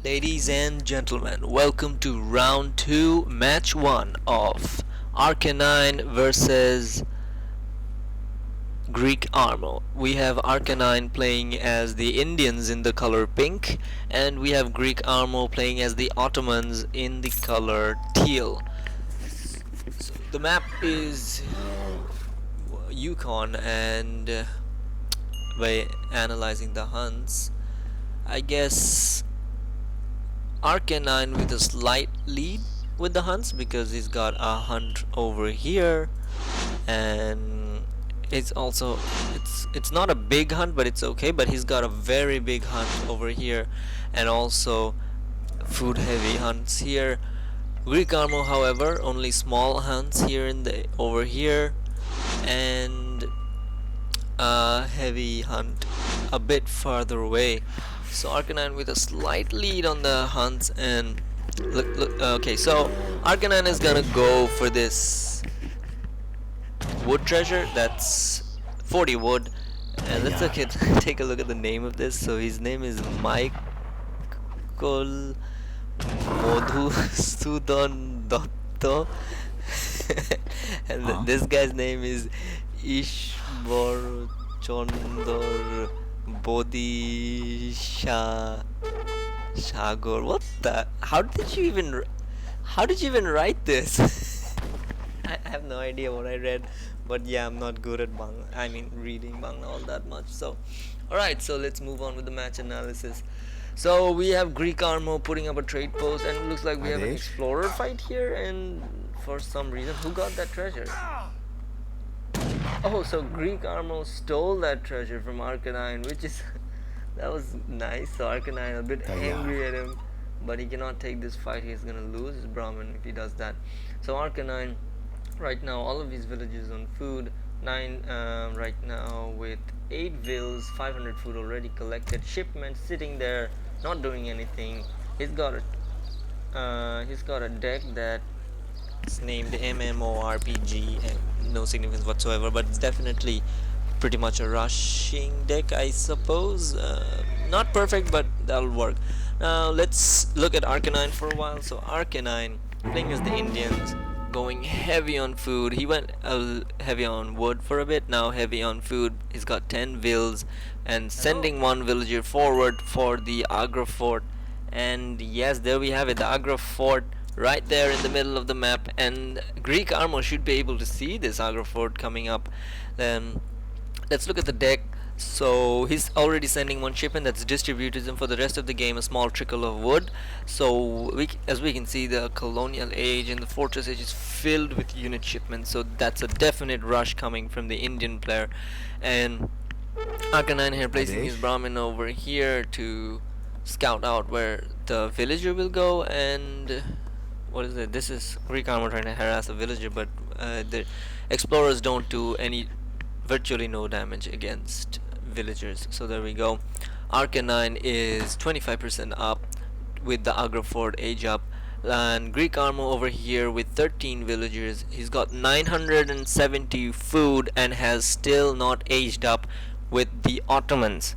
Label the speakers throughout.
Speaker 1: Ladies and gentlemen, welcome to round 2, match 1 of Arcanine versus Greek Armo. We have Arcanine playing as the Indians in the color pink, and we have Greek Armo playing as the Ottomans in the color teal. So the map is Yukon, and by analyzing the hunts, I guess Arcanine with a slight lead with the hunts because he's got a hunt over here, and it's not a big hunt, but it's okay. But he's got a very big hunt over here, and also food heavy hunts here. Greek Armo, however, only small hunts here in the over here, and a heavy hunt a bit farther away. So Arcanine with a slight lead on the hunts, and look. Okay, so Arcanine is gonna go for this wood treasure. That's 40 wood, and let's look at take a look at the name of this. So his name is Michael Modhusudan Dotto, and this guy's name is Ishbor Chondor Bodhisha Shagor. What the? How did you even write this? I have no idea what I read, but yeah, I'm not good at reading Bangla all that much. So, alright, so let's move on with the match analysis. So we have Greek Armo putting up a trade post, and it looks like we have an explorer fight here, and for some reason, who got that treasure? Oh, so Greek Armo stole that treasure from Arcanine, which is that was nice. So Arcanine a bit angry at him, but he cannot take this fight. He's gonna lose his Brahmin if he does that. So Arcanine, right now, all of his villages on food. 9 right now with 8 vills, 500 food already collected. Shipments sitting there, not doing anything. He's got a deck that's named MMORPG, and no significance whatsoever, but it's definitely pretty much a rushing deck, I suppose. Not perfect, but that'll work. Now let's look at Arcanine for a while. So Arcanine playing as the Indians, going heavy on food. He went heavy on wood for a bit, now heavy on food. He's got 10 vills and sending one villager forward for the Agra fort. And yes, there we have it, the Agra fort right there in the middle of the map, and Greek Armo should be able to see this Agra fort coming up. Then let's look at the deck. So he's already sending one shipment that's distributed, and for the rest of the game a small trickle of wood. So as we can see, the colonial age and the fortress age is filled with unit shipments, so that's a definite rush coming from the Indian player. And Arcanine here placing his Brahmin over here to scout out where the villager will go. And what is it? This is Greek Armo trying to harass a villager, but the explorers don't do virtually no damage against villagers. So there we go. Arcanine is 25% up with the Agra fort age up, and Greek Armo over here with 13 villagers. He's got 970 food and has still not aged up with the Ottomans.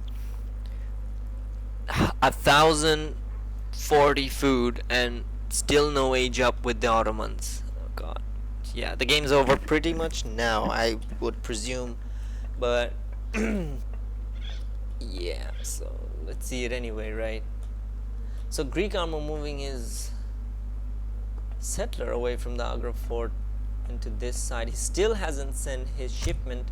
Speaker 1: 1040 food and still no age up with the Ottomans. Oh god. Yeah, the game's over pretty much now, I would presume, but yeah, so let's see it anyway, right? So Greek Armo moving his settler away from the Agra fort into this side. He still hasn't sent his shipment.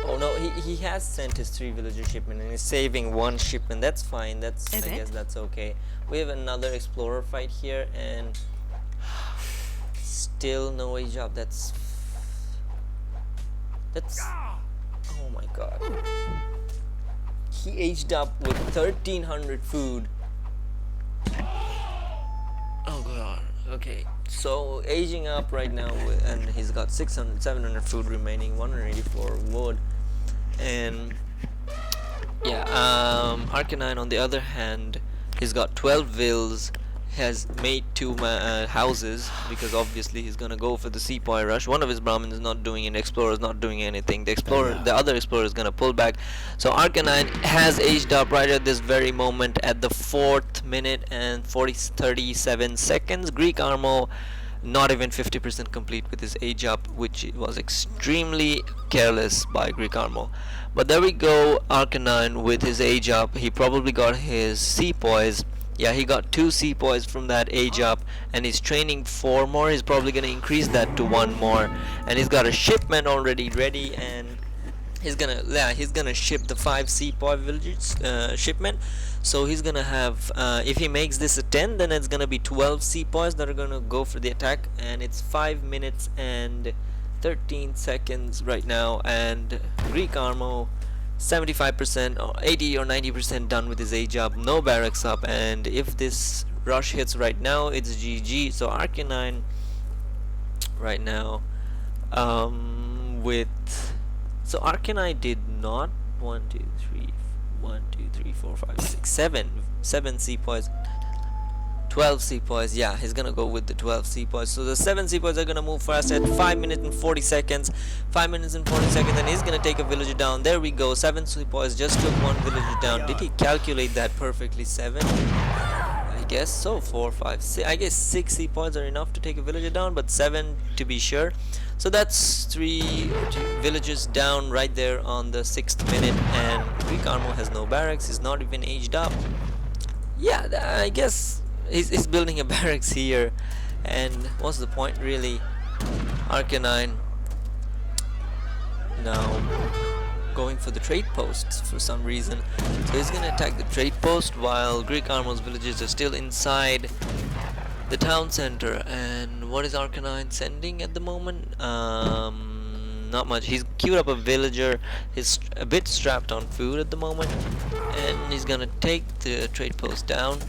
Speaker 1: Oh no, he has sent his 3 villager shipment and he's saving 1 shipment. That's fine. I guess that's okay. We have another explorer fight here, and still no age up. That's oh my god. He aged up with 1300 food. Oh god. Okay, so aging up right now, and he's got 700 food remaining, 184 wood. And yeah, Arcanine on the other hand, he's got 12 vills
Speaker 2: has made two houses, because obviously he's gonna go for the sepoy rush. One of his Brahmins is not doing it, explorer is not doing anything. The other explorer is gonna pull back. So Arcanine has aged up right at this very moment at the 4th minute and 37 seconds. Greek Armo not even 50% complete with his age up, which was extremely careless by Greek Armo. But there we go, Arcanine with his age up. He probably got his sepoys. Yeah, he got 2 sepoys from that age up, and he's training 4 more. He's probably gonna increase that to 1 more, and he's got a shipment already ready, and he's gonna ship the 5 sepoy villages shipment. So he's gonna have, if he makes this a 10, then it's gonna be 12 sepoys that are gonna go for the attack, and it's 5 minutes and 13 seconds right now, and Greek Armo 75% or 80 or 90% done with his age up, no barracks up, and if this rush hits right now, it's GG. So Arcanine right now with, so Arcanine did not 1 2 3 1 2 3 4 5 6 7 sepoys, 12 sepoys. Yeah, he's gonna go with the 12 sepoys. So the 7 sepoys are gonna move fast at 5 minutes and 40 seconds. 5 minutes and 40 seconds, and he's gonna take a villager down. There we go. 7 sepoys just took 1 villager down. Did he calculate that perfectly? 7? I guess so. 4 5 6. I guess 6 sepoys are enough to take a villager down, but 7 to be sure. So that's 3 villagers down right there on the 6th minute, and Greek Armo has no barracks. He's not even aged up. Yeah, I guess he's building a barracks here, and what's the point really? Arcanine now going for the trade posts for some reason, so he's gonna attack the trade post while Greek Armo's villages are still inside the town center. And what is Arcanine sending at the moment? Not much. He's queued up a villager. He's a bit strapped on food at the moment, and he's gonna take the trade post down.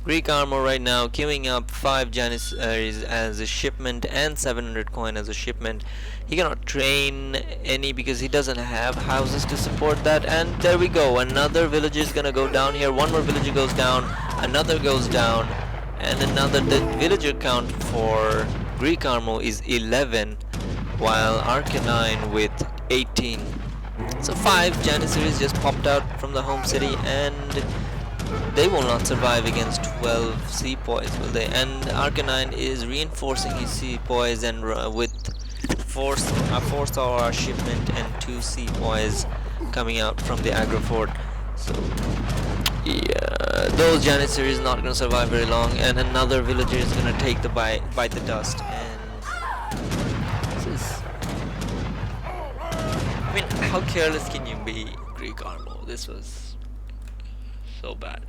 Speaker 2: Greek Armo right now queuing up 5 Janissaries as a shipment and 700 coin as a shipment. He cannot train any because he doesn't have houses to support that. And there we go, another villager is gonna go down here. One more villager goes down, another goes down, and another. The villager count for Greek Armo is 11, while Arcanine with 18. So 5 Janissaries just popped out from the home city, and they will not survive against 12 sepoys, will they? And Arcanine is reinforcing his sepoys, and with a 4-star shipment and 2 sepoys coming out from the aggro fort. So yeah, those Janissaries not gonna survive very long, and another villager is gonna take the bite the dust. And this is, I mean, how careless can you be, Greek Armo? This was so bad.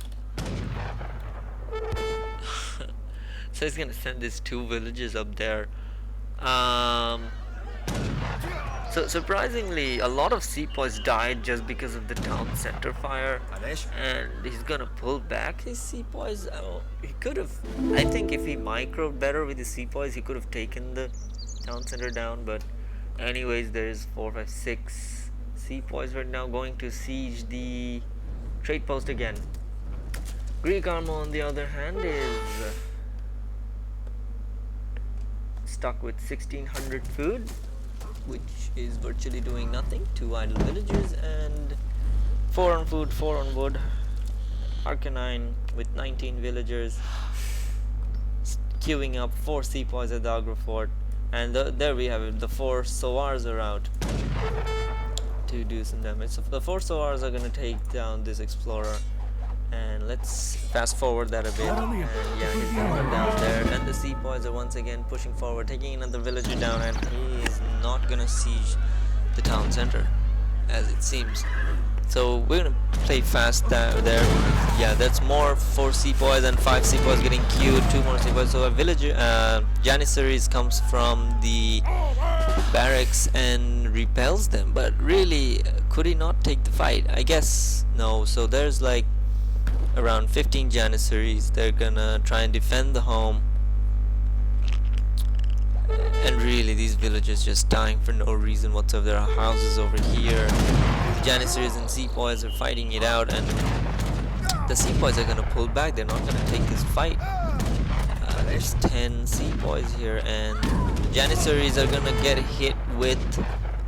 Speaker 2: So he's gonna send these 2 villages up there. So surprisingly, a lot of sepoys died just because of the town center fire, and he's gonna pull back his sepoys. He could have, I think, if he microed better with his sepoys, he could have taken the town center down. But anyways, there's 4 5 6 sepoys right now going to siege the trade post again. Greek Armo on the other hand is stuck with 1600 food, which is virtually doing nothing. 2 idle villagers and 4 on food, 4 on wood. Arcanine with 19 villagers queuing up 4 sepoys at the aggro fort, and there we have it. The 4 Sowars are out to do some damage. So the 4 Sowars are gonna take down this explorer. And let's fast forward that a bit, and yeah, he's gonna go down there, and the sepoys are once again pushing forward, taking another villager down, and he is not gonna siege the town center, as it seems. So we're gonna play fast there. Yeah, that's more 4 sepoys and 5 sepoys getting queued, 2 more sepoys. So a villager, Janissaries comes from the barracks and repels them, but really, could he not take the fight? I guess no. So there's like around 15 Janissaries. They're gonna try and defend the home, and really these villagers just dying for no reason whatsoever. There are houses over here. The Janissaries and sepoys are fighting it out, and the sepoys are gonna pull back. They're not gonna take this fight. There's 10 sepoys here, and Janissaries are gonna get hit with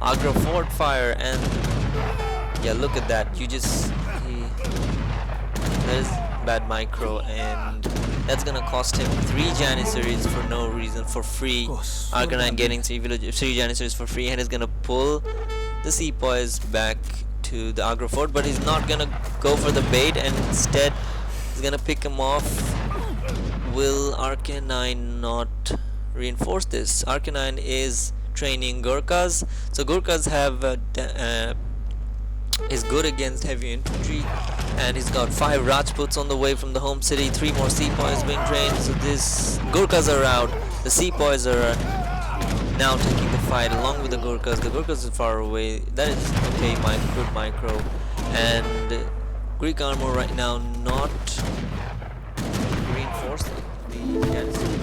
Speaker 2: Agra Fort fire, and yeah, look at that. There's bad micro, and that's gonna cost him 3 Janissaries for no reason, for free. Arcanine getting 3 Janissaries for free, and is gonna pull the sepoys back to the Agra Fort, but he's not gonna go for the bait, and instead he's gonna pick him off. Will Arcanine not reinforce this? Arcanine is training Gurkhas, so Gurkhas have is good against heavy infantry, and he's got 5 Rajputs on the way from the home city, 3 more sepoys being trained. So this Gurkhas are out, the sepoys are now taking the fight along with the Gurkhas. The Gurkhas are far away. That is okay, good micro, and Greek armor right now not reinforcing the Janissaries.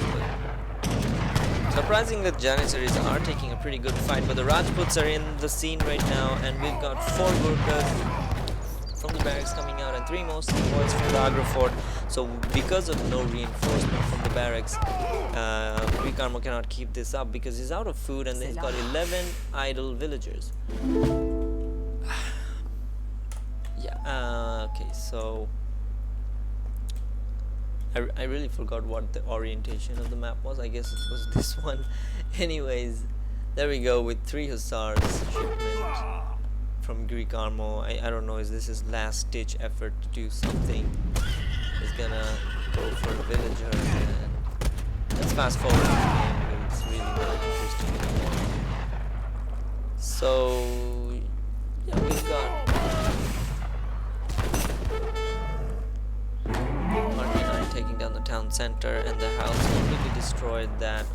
Speaker 2: Surprising that Janissaries are taking a pretty good fight, but the Rajputs are in the scene right now, and we've got 4 Gurkhas from the barracks coming out and 3 more sepoys from the Agra Fort. So because of no reinforcement from the barracks, Greek armor cannot keep this up because he's out of food, and he's got 11 idle villagers. Yeah, okay, so I really forgot what the orientation of the map was. I guess it was this one. Anyways, there we go with 3 Hussars shipment from Greek armor. I don't know, is this his last ditch effort to do something? He's gonna go for a villager, and let's fast forward to the game because it's really not interesting anymore. So yeah, we've got taking down the town center, and the house completely destroyed that,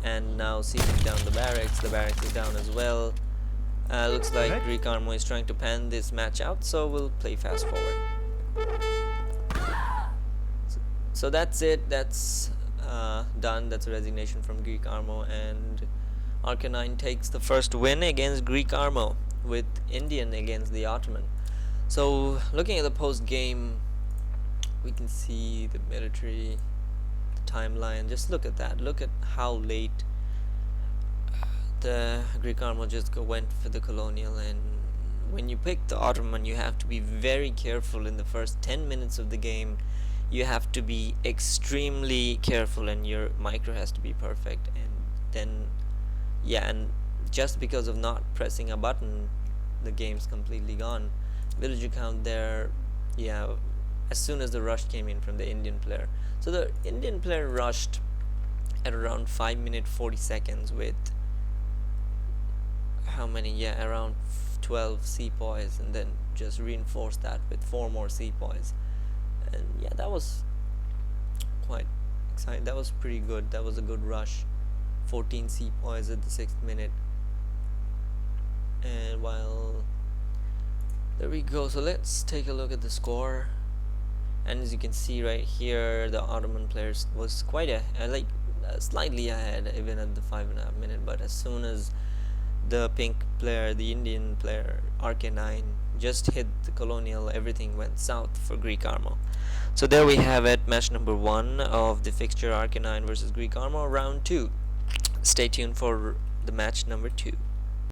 Speaker 2: and now seeking down the barracks. The barracks is down as well. Looks like Greek armor is trying to pan this match out, so we'll play fast forward. So that's it, that's done. That's a resignation from Greek armor, and Arcanine takes the first win against Greek armor with Indian against the Ottoman. So looking at the post game, we can see the military, the timeline. Just look at that. Look at how late the Greek armor just went for the colonial, and when you pick the Ottoman, you have to be very careful in the first 10 minutes of the game. You have to be extremely careful, and your micro has to be perfect, and then yeah, and just because of not pressing a button, the game's completely gone. Villager count there, yeah, as soon as the rush came in from the Indian player. So the Indian player rushed at around 5 minutes 40 seconds with how many? Yeah, around 12 sepoys, and then just reinforced that with 4 more sepoys. And yeah, that was quite exciting. That was pretty good. That was a good rush. 14 sepoys at the 6th minute. And while there we go. So let's take a look at the score. And as you can see right here, the Ottoman players was quite slightly ahead even at the 5.5 minute, but as soon as the pink player, the Indian player Arcanine, just hit the colonial, everything went south for Greek armor. So there we have it, match number 1 of the fixture, Arcanine versus Greek armor, round 2. Stay tuned for the match number 2.